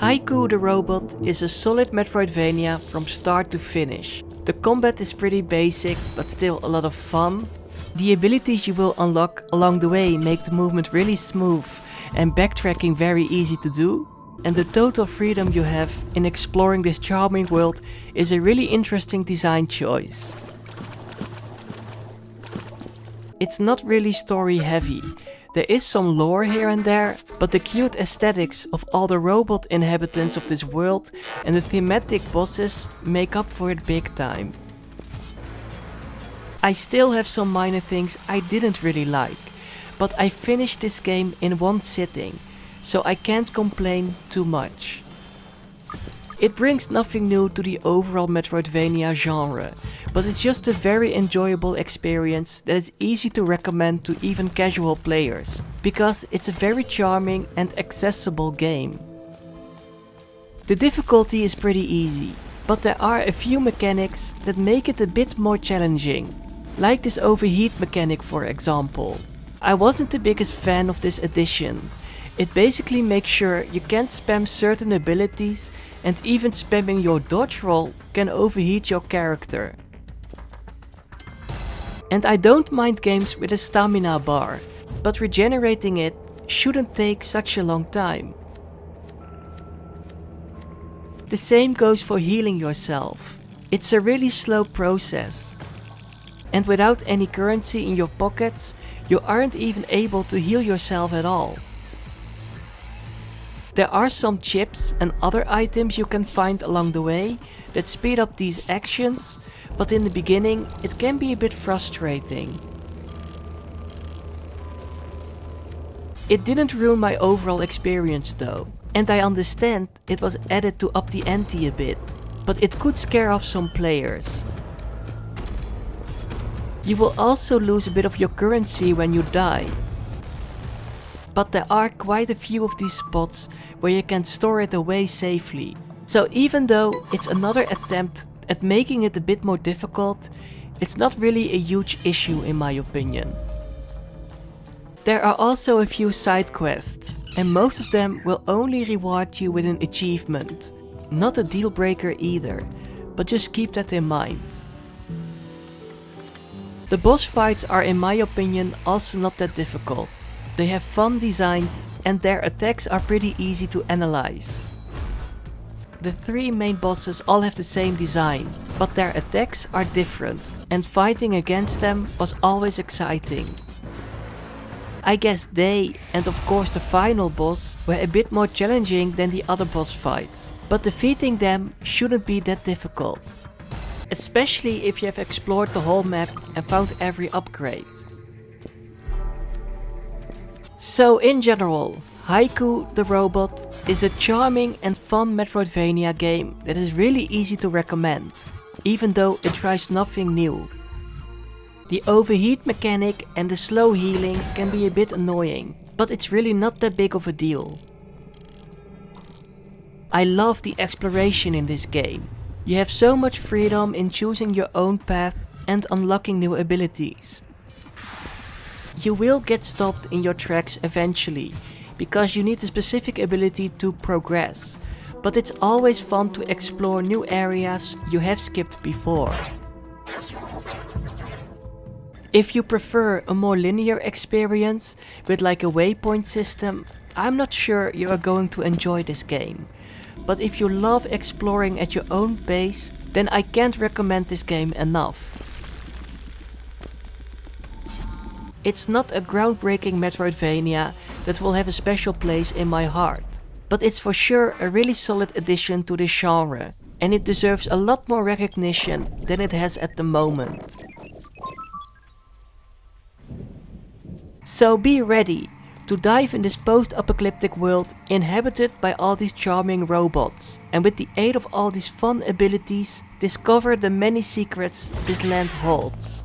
Haiku the Robot is a solid Metroidvania from start to finish. The combat is pretty basic, but still a lot of fun. The abilities you will unlock along the way make the movement really smooth and backtracking very easy to do. And the total freedom you have in exploring this charming world is a really interesting design choice. It's not really story heavy. There is some lore here and there, but the cute aesthetics of all the robot inhabitants of this world and the thematic bosses make up for it big time. I still have some minor things I didn't really like, but I finished this game in one sitting, so I can't complain too much. It brings nothing new to the overall Metroidvania genre, but it's just a very enjoyable experience that is easy to recommend to even casual players, because it's a very charming and accessible game. The difficulty is pretty easy, but there are a few mechanics that make it a bit more challenging, like this overheat mechanic for example. I wasn't the biggest fan of this addition. It basically makes sure you can't spam certain abilities, and even spamming your dodge roll can overheat your character. And I don't mind games with a stamina bar, but regenerating it shouldn't take such a long time. The same goes for healing yourself. It's a really slow process. And without any currency in your pockets, you aren't even able to heal yourself at all. There are some chips and other items you can find along the way that speed up these actions, but in the beginning it can be a bit frustrating. It didn't ruin my overall experience though, and I understand it was added to up the ante a bit, but it could scare off some players. You will also lose a bit of your currency when you die. But there are quite a few of these spots where you can store it away safely. So even though it's another attempt at making it a bit more difficult, it's not really a huge issue in my opinion. There are also a few side quests, and most of them will only reward you with an achievement. Not a deal breaker either, but just keep that in mind. The boss fights are in my opinion also not that difficult. They have fun designs and their attacks are pretty easy to analyze. The three main bosses all have the same design, but their attacks are different, and fighting against them was always exciting. I guess they, and of course the final boss, were a bit more challenging than the other boss fights, but defeating them shouldn't be that difficult. Especially if you have explored the whole map and found every upgrade. So in general, Haiku the Robot is a charming and fun Metroidvania game that is really easy to recommend, even though it tries nothing new. The overheat mechanic and the slow healing can be a bit annoying, but it's really not that big of a deal. I love the exploration in this game. You have so much freedom in choosing your own path and unlocking new abilities. You will get stopped in your tracks eventually, because you need a specific ability to progress, but it's always fun to explore new areas you have skipped before. If you prefer a more linear experience with like a waypoint system, I'm not sure you are going to enjoy this game. But if you love exploring at your own pace, then I can't recommend this game enough. It's not a groundbreaking Metroidvania that will have a special place in my heart, but it's for sure a really solid addition to this genre, and it deserves a lot more recognition than it has at the moment. So be ready to dive in this post-apocalyptic world inhabited by all these charming robots, and with the aid of all these fun abilities, discover the many secrets this land holds.